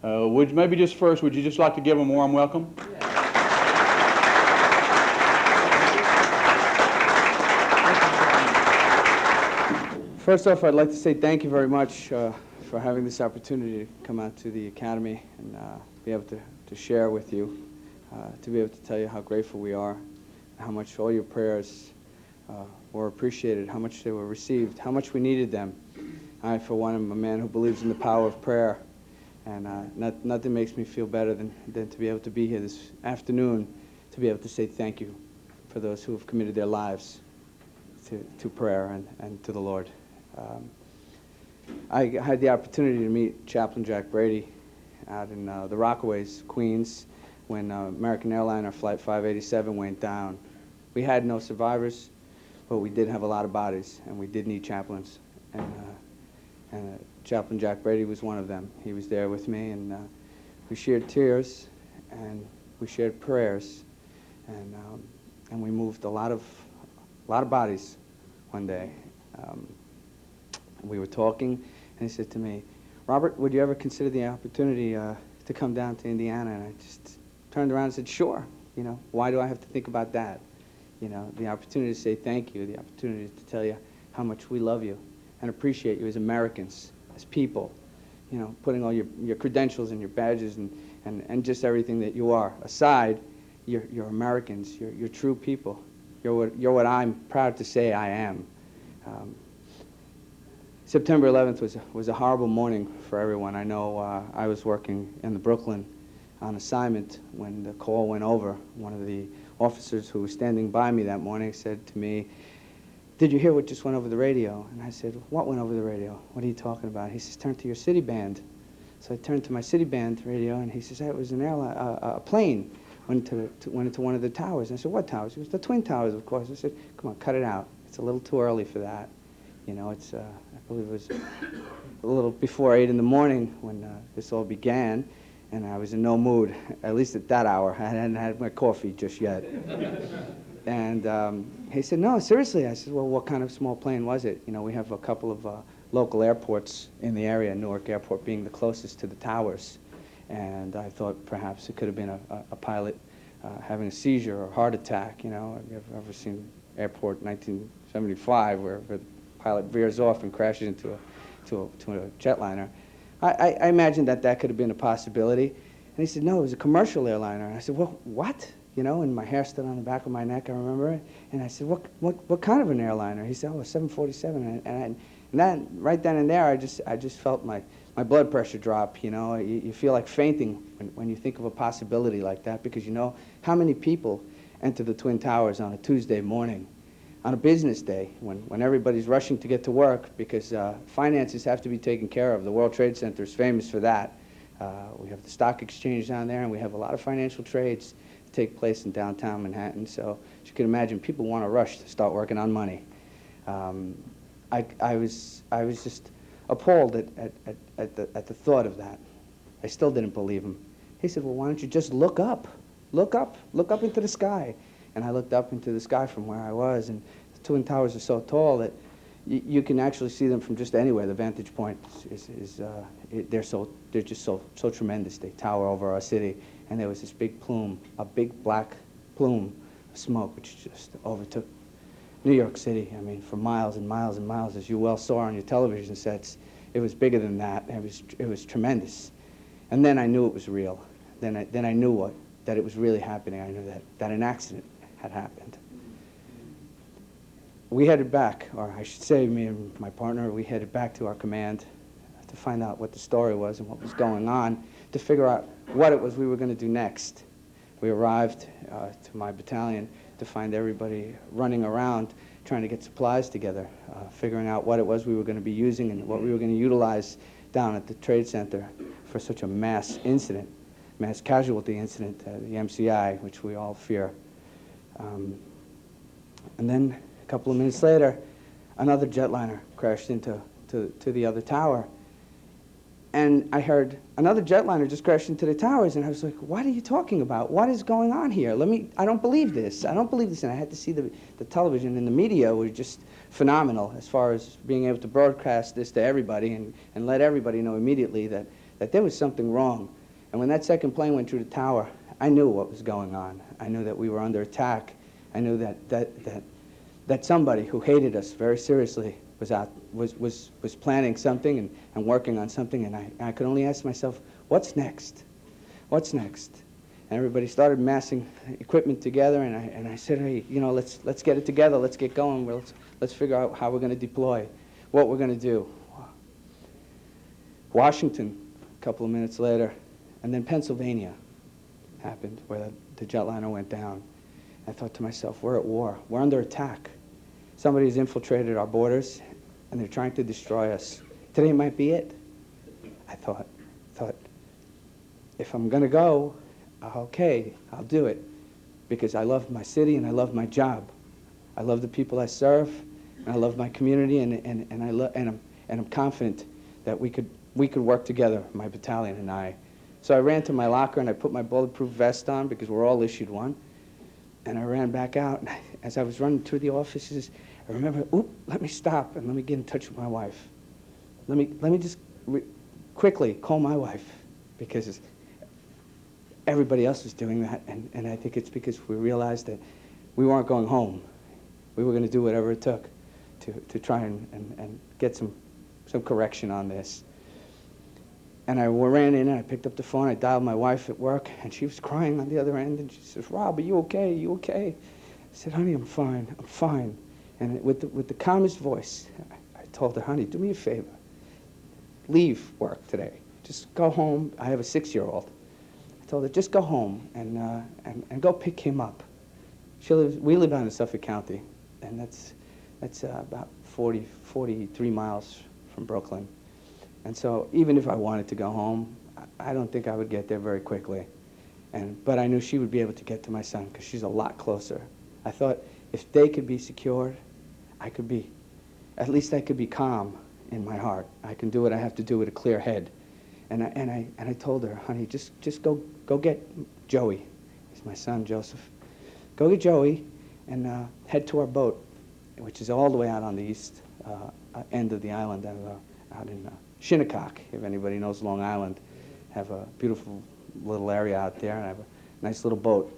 Maybe just first, would you just like to give them a warm welcome? First off, I'd like to say thank you very much for having this opportunity to come out to the Academy and be able to share with you, to be able to tell you how grateful we are, how much all your prayers were appreciated, how much they were received, how much we needed them. I, for one, am a man who believes in the power of prayer, and nothing makes me feel better than to be able to be here this afternoon, to be able to say thank you for those who have committed their lives to prayer and to the Lord. I had the opportunity to meet Chaplain Jack Brady out in the Rockaways, Queens, when American airliner Flight 587 went down. We had no survivors, but we did have a lot of bodies, and we did need chaplains. And Chaplain Jack Brady was one of them. He was there with me, and we shared tears, and we shared prayers, and we moved a lot of bodies one day. We were talking, and he said to me, "Robert, would you ever consider the opportunity to come down to Indiana?" And I just turned around and said, "Sure. You know, why do I have to think about that? You know, the opportunity to say thank you, the opportunity to tell you how much we love you and appreciate you as Americans, as people, you know, putting all your credentials and your badges and just everything that you are aside, you're Americans, you're true people. You're what I'm proud to say I am." September 11th was a horrible morning for everyone. I know I was working in the Brooklyn on assignment when the call went over. One of the officers who was standing by me that morning said to me, "Did you hear what just went over the radio?" And I said, "What went over the radio? What are you talking about?" He says, "Turn to your city band." So I turned to my city band radio, and he says, "It was a plane went into one of the towers." And I said, "What towers?" He goes, "The Twin Towers, of course." I said, "Come on, cut it out. It's a little too early for that. You know, it's, I believe it was a little before 8 in the morning when this all began, and I was in no mood, at least at that hour. I hadn't had my coffee just yet." And he said, "No, seriously." I said, "Well, what kind of small plane was it?" You know, we have a couple of local airports in the area, Newark Airport being the closest to the towers. And I thought perhaps it could have been a pilot having a seizure or heart attack. You know, have you ever seen Airport 1975 where the pilot veers off and crashes into a jetliner? I imagined that could have been a possibility. And he said, "No, it was a commercial airliner." And I said, "Well, what?" You know, and my hair stood on the back of my neck, I remember it. And I said, what kind of an airliner? He said, "Oh, a 747. And then, right then and there, I just felt my blood pressure drop. You know, you feel like fainting when you think of a possibility like that, because you know how many people enter the Twin Towers on a Tuesday morning, on a business day, when everybody's rushing to get to work because finances have to be taken care of. The World Trade Center is famous for that. We have the stock exchange down there, and we have a lot of financial trades that take place in downtown Manhattan. So as you can imagine, people want to rush to start working on money. I was just appalled at the thought of that. I still didn't believe him. He said, "Well, why don't you just look up into the sky?" And I looked up into the sky from where I was, and the Twin Towers are so tall that you can actually see them from just anywhere. The vantage point they're just so tremendous. They tower over our city, and there was this big plume, a big black plume of smoke, which just overtook New York City. I mean, for miles and miles and miles, as you well saw on your television sets. It was bigger than that. It was tremendous. And then I knew it was real. Then I knew that it was really happening. I knew that an accident had happened. We headed back, or I should say me and my partner, we headed back to our command to find out what the story was and what was going on, to figure out what it was we were going to do next. We arrived to my battalion to find everybody running around trying to get supplies together, figuring out what it was we were going to be using and what we were going to utilize down at the Trade Center for such a mass incident, mass casualty incident, the MCI, which we all fear. And then a couple of minutes later, another jetliner crashed into the other tower. And I heard another jetliner just crashed into the towers, and I was like, "What are you talking about? What is going on here? I don't believe this. I don't believe this." And I had to see the television and the media were just phenomenal as far as being able to broadcast this to everybody and let everybody know immediately that that there was something wrong. And when that second plane went through the tower, I knew what was going on. I knew that we were under attack. I knew that somebody who hated us very seriously was planning something and working on something, and I could only ask myself, what's next? What's next? And everybody started massing equipment together, and I said, hey, you know, let's get it together, let's get going, let's figure out how we're going to deploy, what we're going to do. Washington, a couple of minutes later, and then Pennsylvania happened, where the jetliner went down. I thought to myself, we're at war, we're under attack. Somebody's infiltrated our borders, and they're trying to destroy us. Today might be it. I thought, if I'm going to go, okay, I'll do it, because I love my city and I love my job. I love the people I serve, and I love my community, and I'm confident that we could work together, my battalion and I. So I ran to my locker and I put my bulletproof vest on, because we're all issued one, and I ran back out. And as I was running through the offices, I remember, let me stop and let me get in touch with my wife. Let me just quickly call my wife, because everybody else was doing that, and I think it's because we realized that we weren't going home. We were going to do whatever it took to try and get some correction on this. And I ran in and I picked up the phone. I dialed my wife at work, and she was crying on the other end, and she says, Rob, are you okay? Are you okay? I said, honey, I'm fine. I'm fine. And with the calmest voice, I told her, honey, do me a favor. Leave work today. Just go home. I have a 6-year-old. I told her, just go home and go pick him up. We live down in Suffolk County, and that's about 43 miles from Brooklyn. And so even if I wanted to go home, I don't think I would get there very quickly. But I knew she would be able to get to my son, because she's a lot closer. I thought if they could be secured, at least I could be calm in my heart. I can do what I have to do with a clear head. And I told her, honey, just go get Joey. He's my son, Joseph. Go get Joey and head to our boat, which is all the way out on the east end of the island, out in Shinnecock, if anybody knows Long Island. Have a beautiful little area out there, and I have a nice little boat.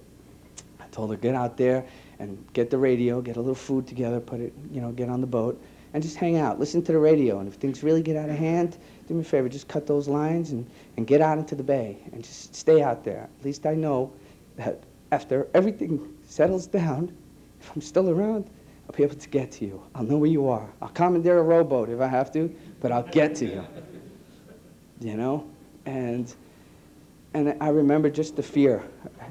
I told her, get out there and get the radio, get a little food together, put it, get on the boat, and just hang out, listen to the radio, and if things really get out of hand, do me a favor, just cut those lines and get out into the bay and just stay out there. At least I know that after everything settles down, if I'm still around, I'll be able to get to you. I'll know where you are. I'll commandeer a rowboat if I have to, but I'll get to you. And I remember just the fear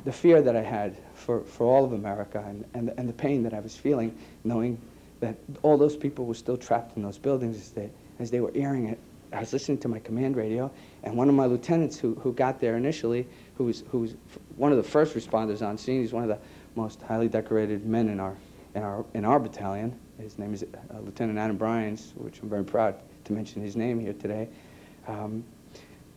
that I had for all of America, and the pain that I was feeling, knowing that all those people were still trapped in those buildings as they were airing it. I was listening to my command radio, and one of my lieutenants who got there initially, who was one of the first responders on scene, he's one of the most highly decorated men in our battalion. His name is Lieutenant Adam Bryans, which I'm very proud to mention his name here today,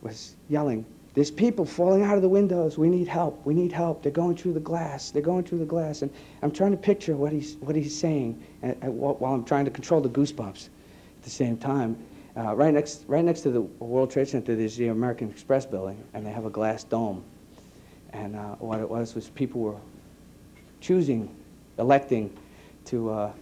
was yelling, there's people falling out of the windows. We need help. We need help. They're going through the glass. They're going through the glass. And I'm trying to picture what he's saying while I'm trying to control the goosebumps at the same time. Right next to the World Trade Center, there's the American Express building, and they have a glass dome. And what it was people were electing to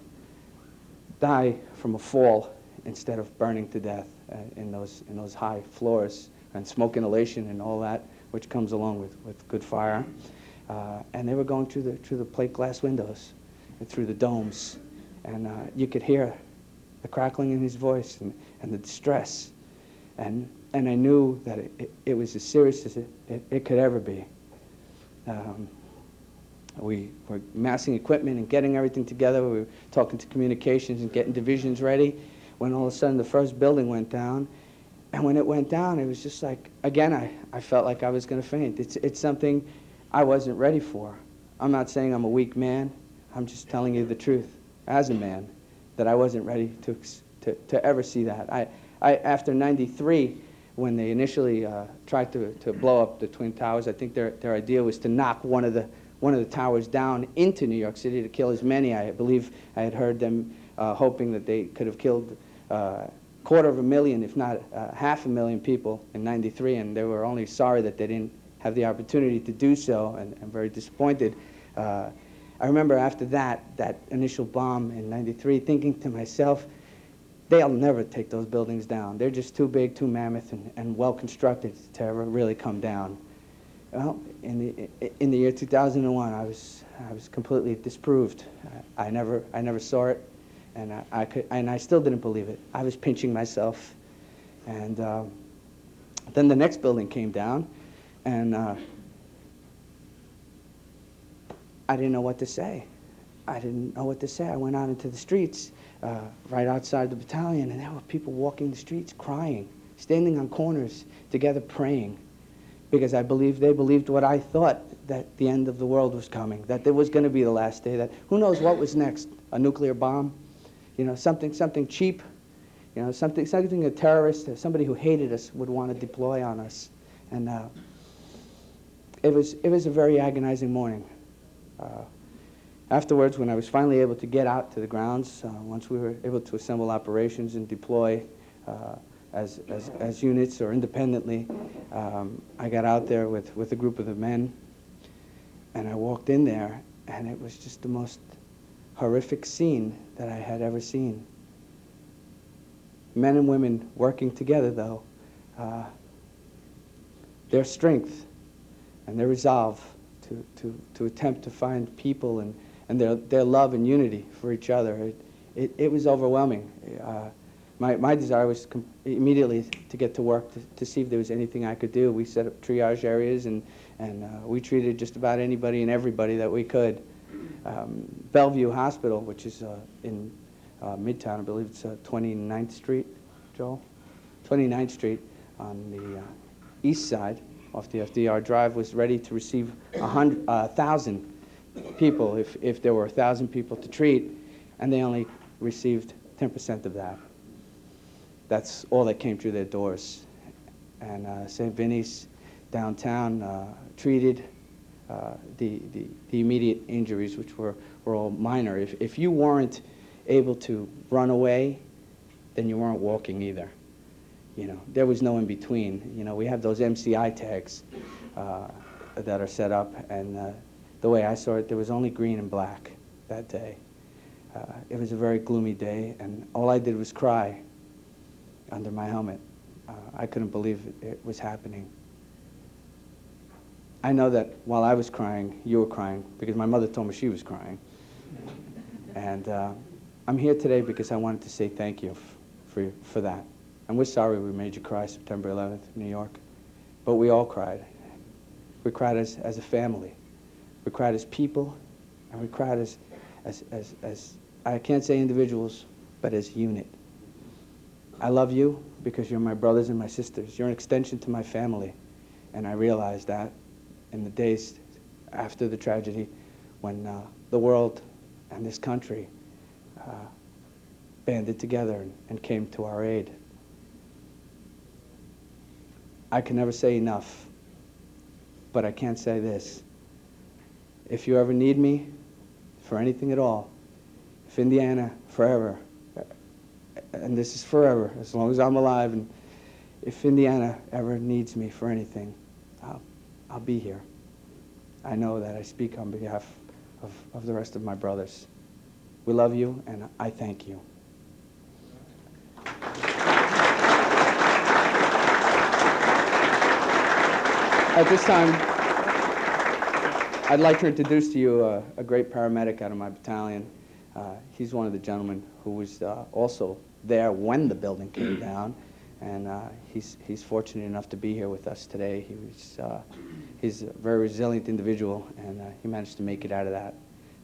die from a fall instead of burning to death in those high floors, and smoke inhalation and all that, which comes along with good fire. And they were going through the plate glass windows and through the domes. And you could hear the crackling in his voice and the distress. And I knew that it was as serious as it could ever be. We were massing equipment and getting everything together. We were talking to communications and getting divisions ready, when all of a sudden the first building went down. And when it went down, it was just like, again, I felt like I was going to faint. It's something I wasn't ready for. I'm not saying I'm a weak man. I'm just telling you the truth as a man, that I wasn't ready to ever see that. I after '93, when they initially tried to blow up the Twin Towers, I think their idea was to knock one of the towers down into New York City to kill as many. I believe I had heard them hoping that they could have killed 250,000, if not 500,000 people in '93, and they were only sorry that they didn't have the opportunity to do so, and very disappointed. I remember after that initial bomb in '93, thinking to myself, they'll never take those buildings down. They're just too big, too mammoth, and well constructed to ever really come down. Well, in the year 2001, I was completely disproved. I never saw it, and I still didn't believe it. I was pinching myself, and then the next building came down, and I didn't know what to say. I didn't know what to say. I went out into the streets right outside the battalion, and there were people walking the streets crying, standing on corners together praying, because they believed what I thought, that the end of the world was coming, that there was going to be the last day, that who knows what was next, a nuclear bomb, something cheap, something a terrorist, somebody who hated us would want to deploy on us. And it was a very agonizing morning. Afterwards, when I was finally able to get out to the grounds, once we were able to assemble operations and deploy as units or independently, I got out there with a group of the men, and I walked in there, and it was just the most horrific scene that I had ever seen. Men and women working together, though, their strength and their resolve to attempt to find people and their love and unity for each other. It was overwhelming. My desire was immediately to get to work to see if there was anything I could do. We set up triage areas, and we treated just about anybody and everybody that we could. Bellevue Hospital, which is in Midtown, I believe it's 29th Street, Joel? 29th Street on the east side off the FDR Drive, was ready to receive 1,000 people if there were 1,000 people to treat, and they only received 10% of that. That's all that came through their doors. And St. Vinny's downtown treated the immediate injuries, which were all minor. If you weren't able to run away, then you weren't walking either. There was no in between. We have those MCI tags that are set up, and the way I saw it, there was only green and black that day. It was a very gloomy day, and all I did was cry under my helmet. I couldn't believe it was happening. I know that while I was crying, you were crying, because my mother told me she was crying. And I'm here today because I wanted to say thank you for that. And we're sorry we made you cry September 11th in New York, but we all cried. We cried as a family. We cried as people, and we cried as I can't say individuals, but as a unit. I love you because you're my brothers and my sisters. You're an extension to my family. And I realized that in the days after the tragedy, when the world and this country banded together and came to our aid. I can never say enough, but I can say this. If you ever need me for anything at all, if Indiana forever, and this is forever, as long as I'm alive, and if Indiana ever needs me for anything, I'll be here. I know that I speak on behalf of the rest of my brothers. We love you, and I thank you. At this time, I'd like to introduce to you a great paramedic out of my battalion. He's one of the gentlemen who was also there when the building came down, and he's fortunate enough to be here with us today. He's a very resilient individual, and he managed to make it out of that.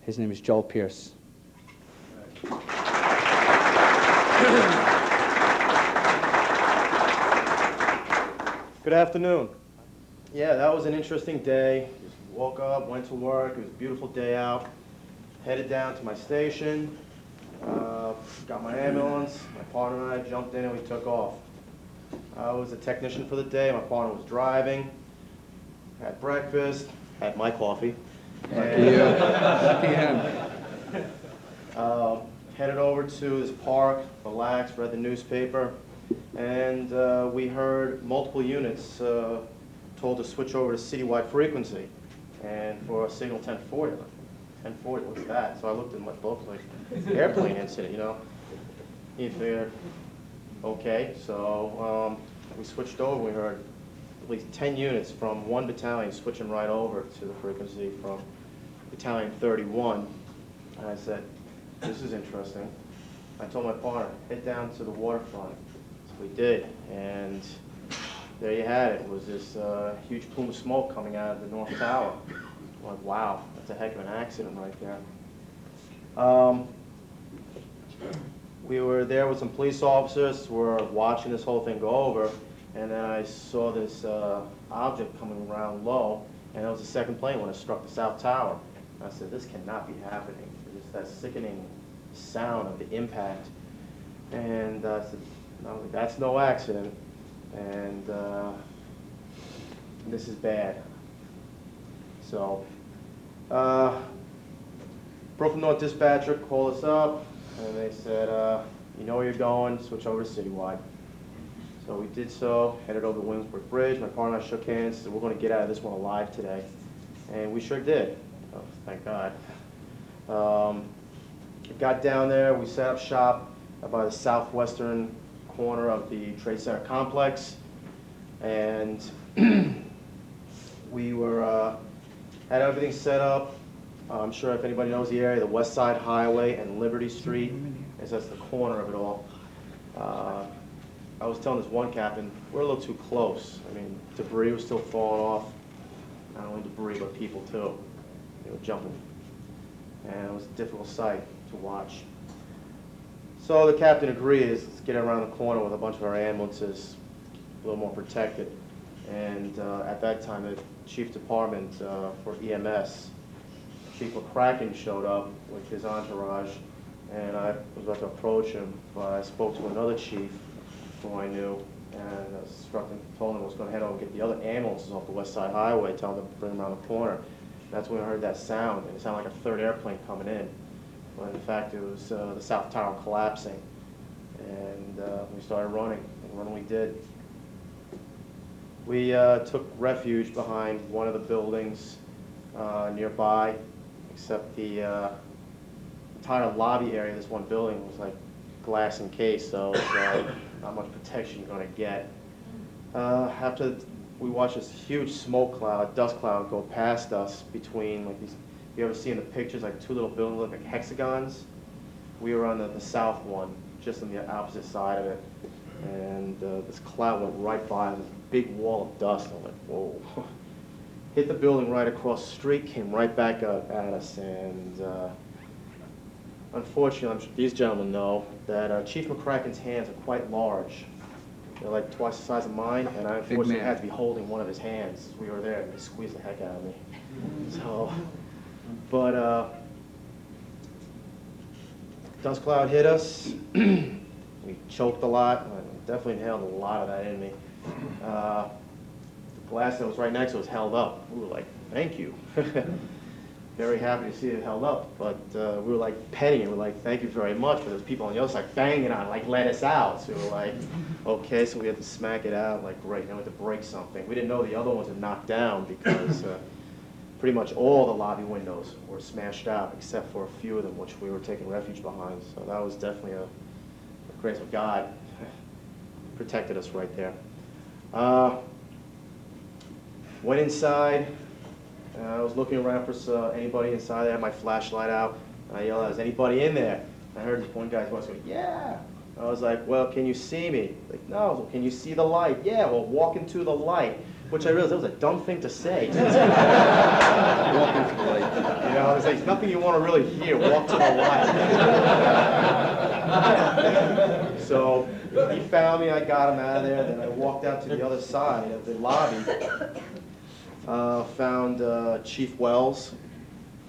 His name is Joel Pierce. Good afternoon. Yeah, that was an interesting day. Just woke up, went to work. It was a beautiful day out. Headed down to my station. Got my ambulance. My partner and I jumped in and we took off. I was a technician for the day. My partner was driving. Had breakfast. Had my coffee. Lucky him. Headed over to this park, relaxed, read the newspaper. and we heard multiple units told to switch over to citywide frequency, and for a signal 1040. 1040, what's that? So I looked at my book, like, airplane incident, you know? You figured, okay, so we switched over. We heard at least 10 units from one battalion switching right over to the frequency from Battalion 31. And I said, this is interesting. I told my partner, head down to the waterfront. So we did, and there you had it. It was this huge plume of smoke coming out of the North Tower. I'm like, wow, that's a heck of an accident right there. We were there with some police officers who were watching this whole thing go over, and then I saw this object coming around low, and it was the second plane when it struck the South Tower. And I said, this cannot be happening. Just that sickening sound of the impact. And I said, no, that's no accident, and this is bad. So, Brooklyn North dispatcher called us up, and they said, you know where you're going, switch over to citywide. So we did so, headed over the Williamsburg Bridge. My partner and I shook hands, said, we're going to get out of this one alive today. And we sure did. Oh, thank God. Got down there, we set up shop by the southwestern corner of the Trade Center complex. And we were, had everything set up. I'm sure if anybody knows the area, the West Side Highway and Liberty Street, is that's the corner of it all. I was telling this one captain, we're a little too close. I mean, debris was still falling off. Not only debris, but people too. They were jumping. And it was a difficult sight to watch. So the captain agreed, let's get around the corner with a bunch of our ambulances, a little more protected. And at that time, the chief department for EMS, Chief McCracken, showed up with his entourage, and I was about to approach him, but I spoke to another chief who I knew, and told him I was going to head over and get the other ambulances off the West Side Highway, tell them to bring them around the corner. That's when I heard that sound, and it sounded like a third airplane coming in. But in fact, it was the South Tower collapsing, and we started running, and when we did, we took refuge behind one of the buildings nearby, except the entire lobby area of this one building was like glass encased, so it's not much protection you're going to get. After we watched this huge smoke cloud, dust cloud go past us between like these, you ever see in the pictures like two little buildings look like hexagons? We were on the south one, just on the opposite side of it, and this cloud went right by this big wall of dust. I'm like, whoa. Hit the building right across the street, came right back up at us, and unfortunately, I'm sure these gentlemen know that Chief McCracken's hands are quite large. They're like twice the size of mine, and I unfortunately had to be holding one of his hands. We were there, and they squeezed the heck out of me. So, but dust cloud hit us. We choked a lot. I definitely inhaled a lot of that in me. The glass that was right next to us held up. We were like, thank you. Very happy to see it held up, but we were like petting it. We were like, thank you very much. But there's people on the other side banging on it, like, let us out. So we were like, okay, so we had to smack it out. Like, great, now we had to break something. We didn't know the other ones had knocked down because pretty much all the lobby windows were smashed out, except for a few of them, which we were taking refuge behind. So that was definitely a grace of God. Protected us right there. Went inside. I was looking around for anybody inside. I had my flashlight out, and I yelled out, "Is anybody in there?" I heard this one guy's voice go, "Yeah." I was like, "Well, can you see me?" Like, "No." "Can you see the light?" "Yeah." "Well, walk into the light." Which I realized that was a dumb thing to say. Walk into the light. You know, there's nothing you want to really hear. Walk to the light. So he found me. I got him out of there. Then I walked out to the other side of the lobby. Found Chief Wells,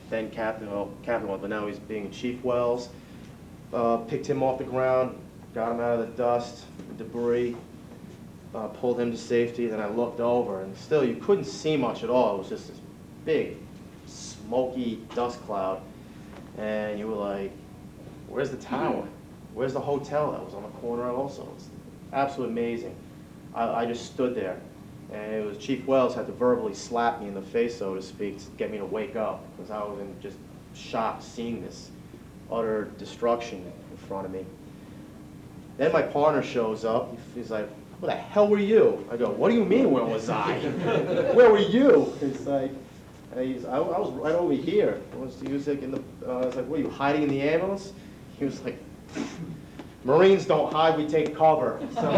then Captain, well, Captain Wells, but now he's being Chief Wells. Picked him off the ground, got him out of the dust, debris, pulled him to safety. Then I looked over, and still you couldn't see much at all. It was just this big, smoky dust cloud. And you were like, where's the tower? Where's the hotel that was on the corner also? absolutely amazing. I just stood there, and it was Chief Wells had to verbally slap me in the face, so to speak, to get me to wake up, because I was in just shock seeing this utter destruction in front of me. Then my partner shows up. He's like, "Where the hell were you?" I go, "What do you mean, where was I? Where were you?" It's like, I was right over here. He was like, I was like, "What, are you hiding in the ambulance?" He was like, "Marines don't hide, we take cover." So,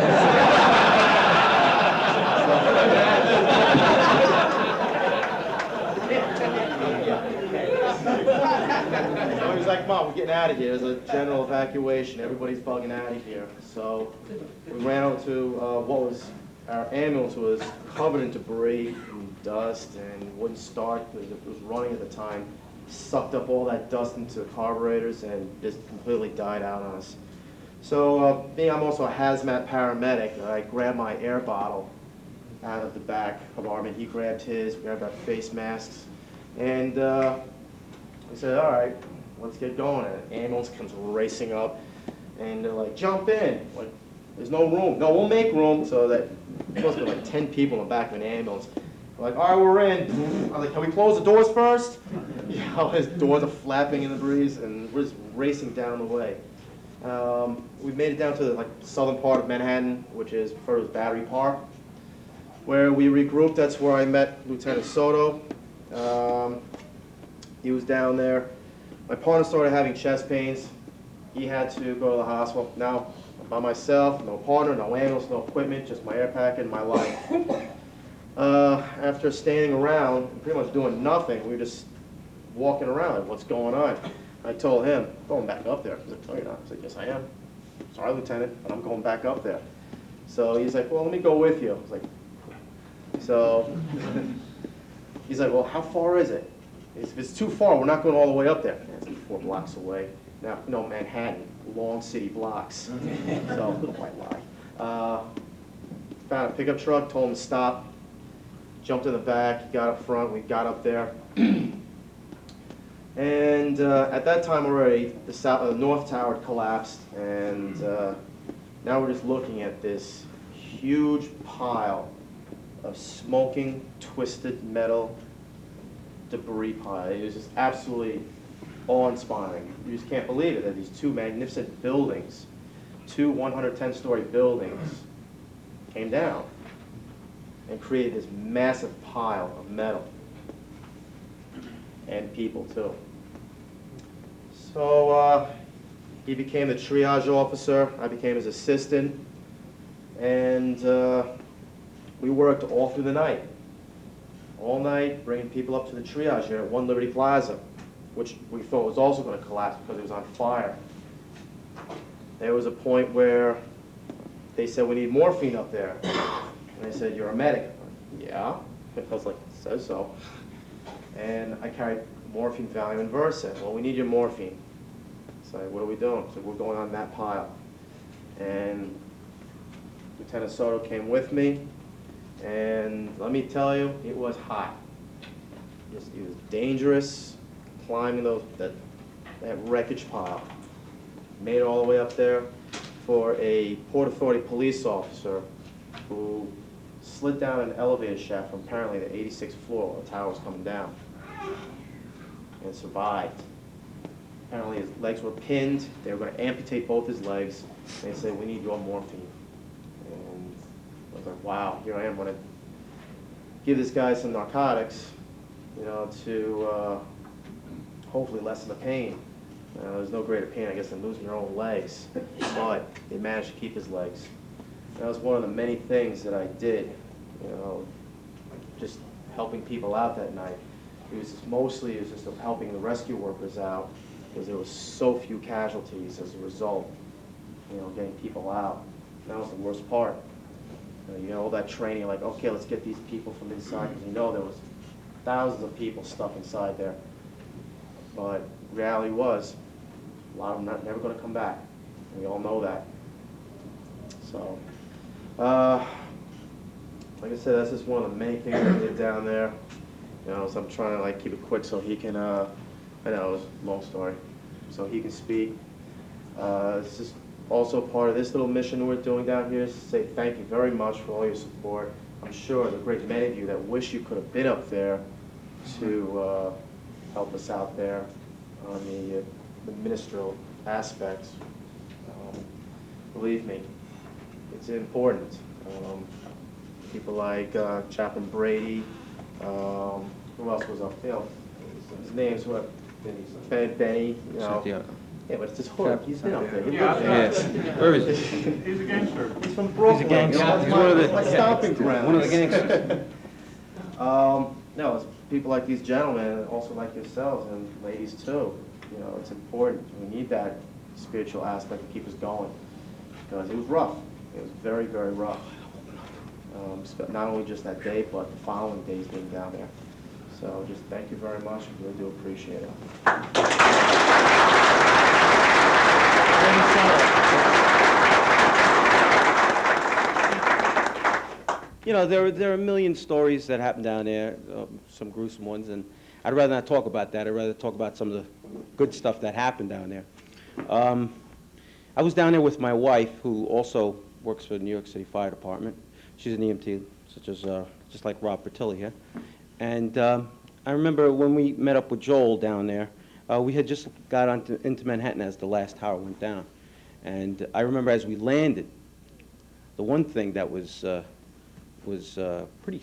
he was like, "Mom, we're getting out of here. There's a general evacuation. Everybody's bugging out of here." So we ran over to what was our ambulance was covered in debris and dust and wouldn't start because it was running at the time. Sucked up all that dust into the carburetors and just completely died out on us. So being I'm also a hazmat paramedic, I grabbed my air bottle out of the back compartment. He grabbed his, we grabbed our face masks, and we said, "All right, let's get going." And an ambulance comes racing up, and they're like, "Jump in." Like, there's no room. "No, we'll make room." So that there must be like 10 people in the back of an ambulance. We're like, "All right, we're in." I was like, "Can we close the doors first?" Yeah, his doors are flapping in the breeze, and we're just racing down the way. We made it down to the southern part of Manhattan, which is referred to as Battery Park, where we regrouped. That's where I met Lieutenant Soto. He was down there. My partner started having chest pains. He had to go to the hospital. Now, I'm by myself, no partner, no ambulance, no equipment, just my air packet and my life. After standing around and pretty much doing nothing, we were just walking around, like, what's going on? I told him, "I'm going back up there." He's like, "No, you're not." I said, "Yes, I am. Sorry, Lieutenant, but I'm going back up there." So he's like, "Well, let me go with you." I was like, so he's like, "Well, how far is it?" If it's too far, we're not going all the way up there. It's like 4 blocks away. Now, no, Manhattan, long city blocks. So, little white lie. Found a pickup truck, told him to stop. Jumped in the back, he got up front, we got up there. And at that time already, the North Tower had collapsed, and now we're just looking at this huge pile of smoking, twisted metal debris pile. It was just absolutely awe-inspiring. You just can't believe it, that these two magnificent buildings, two 110-story buildings, came down and created this massive pile of metal. And people, too. So he became the triage officer. I became his assistant. And we worked all through the night. All night, bringing people up to the triage here at 1 Liberty Plaza, which we thought was also going to collapse because it was on fire. There was a point where they said, "We need morphine up there." And I said, "You're a medic." "Yeah." I was like, "It says so." And I carried morphine, Valium, and Versed. "Well, we need your morphine." So what are we doing? So we're going on that pile. And Lieutenant Soto came with me. And let me tell you, it was hot. It was dangerous climbing that wreckage pile. Made it all the way up there for a Port Authority police officer who slid down an elevator shaft from apparently the 86th floor while the tower was coming down and survived. Apparently his legs were pinned. They were going to amputate both his legs. They said, "We need your morphine." And I was like, wow, here I am going to give this guy some narcotics, you know, to hopefully lessen the pain. There's no greater pain, I guess, than losing your own legs. But they managed to keep his legs. That was one of the many things that I did, you know, just helping people out that night. It was just helping the rescue workers out because there was so few casualties as a result, you know, getting people out. And that was the worst part. You know, all that training, like, okay, let's get these people from inside, because you know there was thousands of people stuck inside there. But reality was, a lot of them never going to come back. And we all know that. So, like I said, that's just one of the many things I did down there. You know, so I'm trying to like keep it quick so he can, I know it was a long story, so he can speak. It's just Also, part of this little mission we're doing down here is to say thank you very much for all your support. I'm sure there are a great many of you that wish you could have been up there to help us out there on the ministerial aspects. Believe me, it's important. People like Chaplain Brady, who else was up? You know, his name's what? Benny, you know. Yeah, but it's his hood. He's been up there. He lives there. Yes. Where is he? He's a gangster. He's from Brooklyn. gangster. You know, He's one of the- my stomping ground. One of the gangsters. No, it's people like these gentlemen, and also like yourselves, and ladies too. You know, it's important. We need that spiritual aspect to keep us going. Because it was rough. It was very, very rough. Not only just that day, but the following days being down there. So just thank you very much. I really do appreciate it. You know, there are a million stories that happen down there, some gruesome ones, and I'd rather not talk about that. I'd rather talk about some of the good stuff that happened down there. I was down there with my wife, who also works for the New York City Fire Department. She's an EMT, such as just like Rob Portilla here. And I remember when we met up with Joel down there, we had just got into Manhattan as the last tower went down. And I remember as we landed, the one thing that was pretty,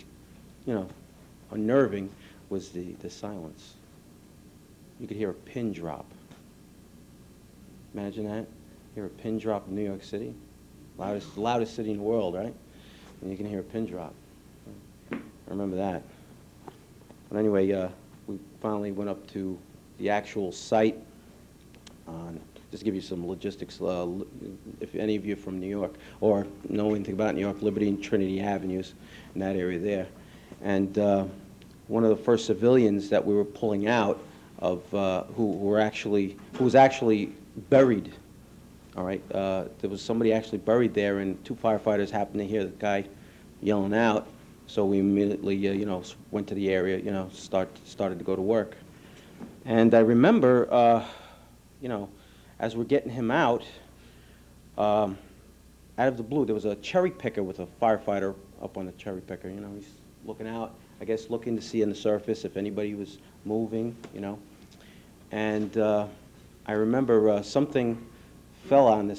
you know, unnerving was the silence. You could hear a pin drop. Imagine that. Hear a pin drop in New York City. Loudest city in the world, right? And you can hear a pin drop. I remember that. But anyway, we finally went up to the actual site. Just to give you some logistics, if any of you are from New York or know anything about New York, Liberty and Trinity Avenues, in that area there. And one of the first civilians that we were pulling out of, who was actually buried. All right, there was somebody actually buried there, and two firefighters happened to hear the guy yelling out. So we immediately, you know, went to the area, you know, started to go to work. And I remember, you know, as we're getting him out of the blue, there was a cherry picker with a firefighter up on the cherry picker. You know, he's looking out, I guess, looking to see on the surface if anybody was moving, you know. And I remember something fell on the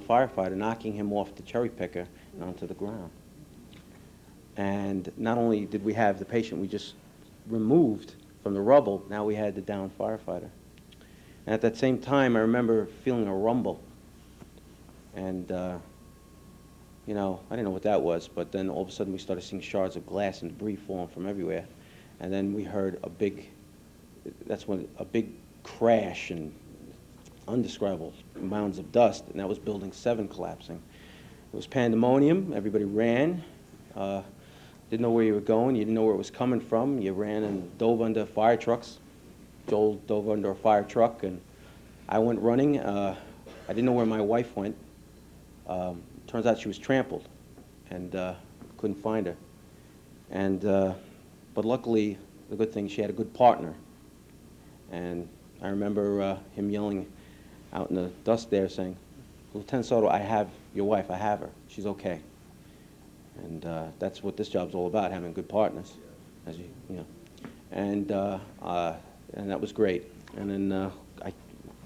firefighter, knocking him off the cherry picker and onto the ground. And not only did we have the patient we just removed from the rubble, now we had the downed firefighter. And at that same time, I remember feeling a rumble. And, you know, I didn't know what that was, but then all of a sudden we started seeing shards of glass and debris falling from everywhere. And then we heard a big crash and undescribable mounds of dust, and that was Building 7 collapsing. It was pandemonium. Everybody ran. Didn't know where you were going. You didn't know where it was coming from. You ran and dove under fire trucks. Joel dove under a fire truck, and I went running. I didn't know where my wife went. Turns out she was trampled, and couldn't find her. And but luckily, the good thing, she had a good partner. And I remember him yelling out in the dust there, saying, "Lieutenant Soto, I have your wife. I have her. She's okay." And that's what this job's all about, having good partners, as you know. And that was great. And then I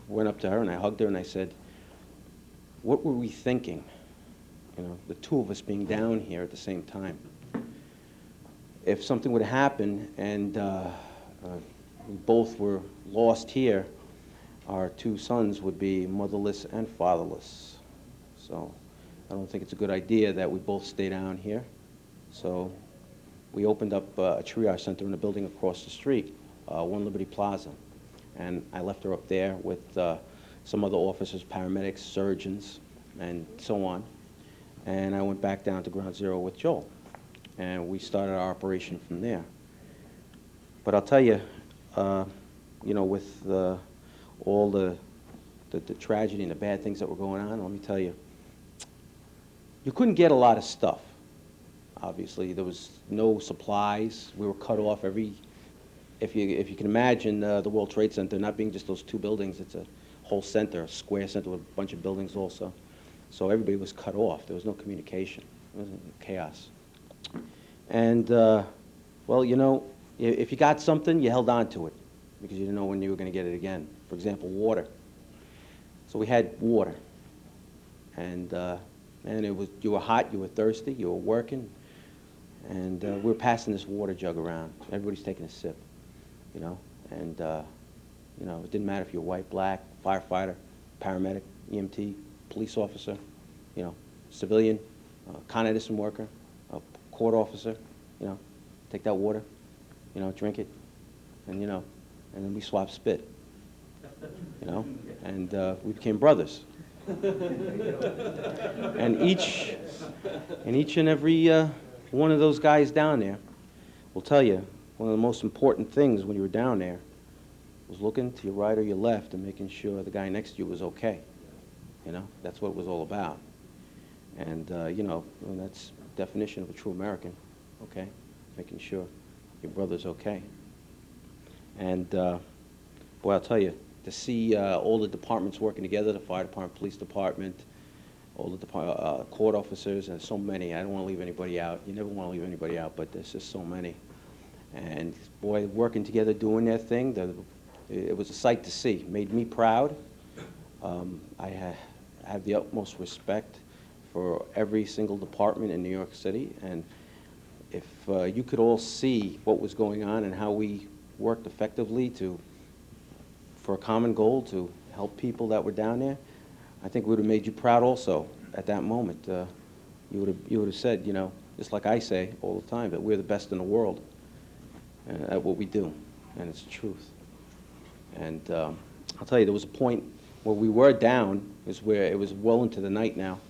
went up to her and I hugged her and I said, "What were we thinking? You know, the two of us being down here at the same time. If something would happen and we both were lost here, our two sons would be motherless and fatherless. So I don't think it's a good idea that we both stay down here." So we opened up a triage center in a building across the street, One Liberty Plaza. And I left her up there with some other officers, paramedics, surgeons, and so on. And I went back down to Ground Zero with Joel. And we started our operation from there. But I'll tell you, you know, with all the tragedy and the bad things that were going on, let me tell you, you couldn't get a lot of stuff. Obviously, there was no supplies. We were cut off if you can imagine the World Trade Center not being just those two buildings, it's a whole center, a square center with a bunch of buildings also. So everybody was cut off. There was no communication. It was chaos. And, well, you know, if you got something, you held on to it because you didn't know when you were going to get it again. For example, water. So we had water. And it was, you were hot, you were thirsty, you were working, and we were passing this water jug around. Everybody's taking a sip, you know, and, you know, it didn't matter if you're white, black, firefighter, paramedic, EMT, police officer, you know, civilian, Con Edison worker, a court officer, you know, take that water, you know, drink it, and, you know, and then we swapped spit, you know, and we became brothers. And each and every one of those guys down there will tell you one of the most important things when you were down there was looking to your right or your left and making sure the guy next to you was okay. You know, that's what it was all about. And, you know, and that's the definition of a true American, okay? Making sure your brother's okay. And, boy, I'll tell you, to see all the departments working together, the fire department, police department, all the court officers, and so many. I don't want to leave anybody out. You never want to leave anybody out, but there's just so many. And, boy, working together, doing their thing, it was a sight to see. It made me proud. I have the utmost respect for every single department in New York City. And if you could all see what was going on and how we worked effectively for a common goal to help people that were down there, I think it would have made you proud also at that moment. You would have said, you know, just like I say all the time, that we're the best in the world at what we do, and it's the truth. And I'll tell you, there was a point where we were down, where it was well into the night now,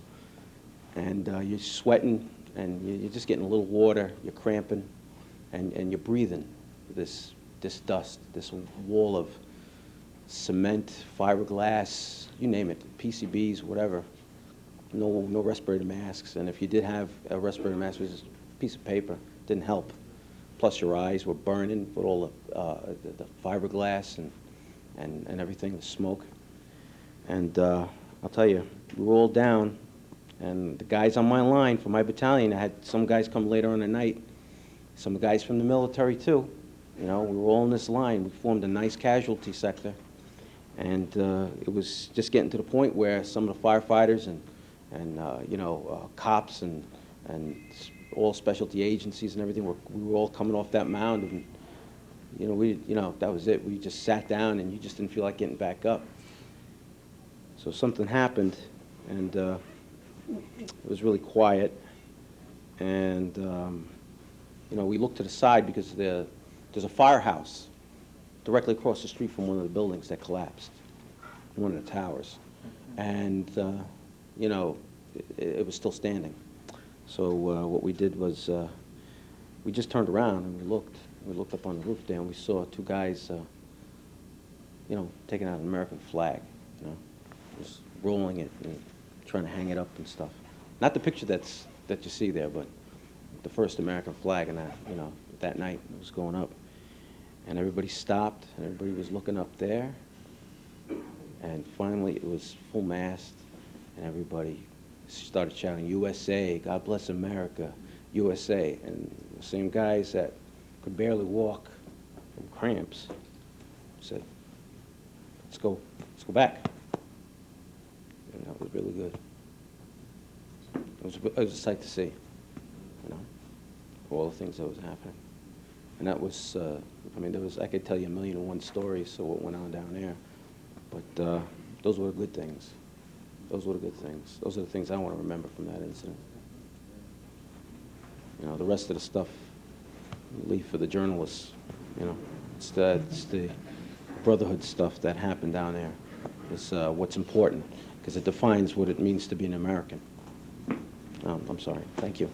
and you're sweating, and you're just getting a little water, you're cramping, and you're breathing this dust, this wall of cement, fiberglass, you name it, PCBs, whatever. No respirator masks, and if you did have a respirator mask, it was just a piece of paper. Didn't help. Plus your eyes were burning with all the fiberglass and everything, the smoke. And I'll tell you, we were all down, and the guys on my line for my battalion, I had some guys come later on the night, some guys from the military too. You know, we were all in this line. We formed a nice casualty sector. And it was just getting to the point where some of the firefighters and you know, cops and all specialty agencies and everything, we were all coming off that mound, and you know, that was it. We just sat down, and you just didn't feel like getting back up. So something happened, and it was really quiet. And you know, we looked to the side because there's a firehouse directly across the street from one of the buildings that collapsed, one of the towers. And, you know, it was still standing. So what we did was we just turned around and we looked up on the roof there, and we saw two guys, you know, taking out an American flag, you know, just rolling it and trying to hang it up and stuff. Not the picture that you see there, but the first American flag, and that, you know, that night it was going up. And everybody stopped, and everybody was looking up there. And finally, it was full mast, and everybody started shouting, USA, God bless America, USA. And the same guys that could barely walk from cramps said, let's go back. And that was really good. It was a sight to see, you know, all the things that was happening. And that was, I mean, I could tell you 1,000,001 stories, so what went on down there. But those were the good things. Those were the good things. Those are the things I want to remember from that incident. You know, the rest of the stuff, leave for the journalists. You know, it's the brotherhood stuff that happened down there is what's important, because it defines what it means to be an American. I'm sorry. Thank you.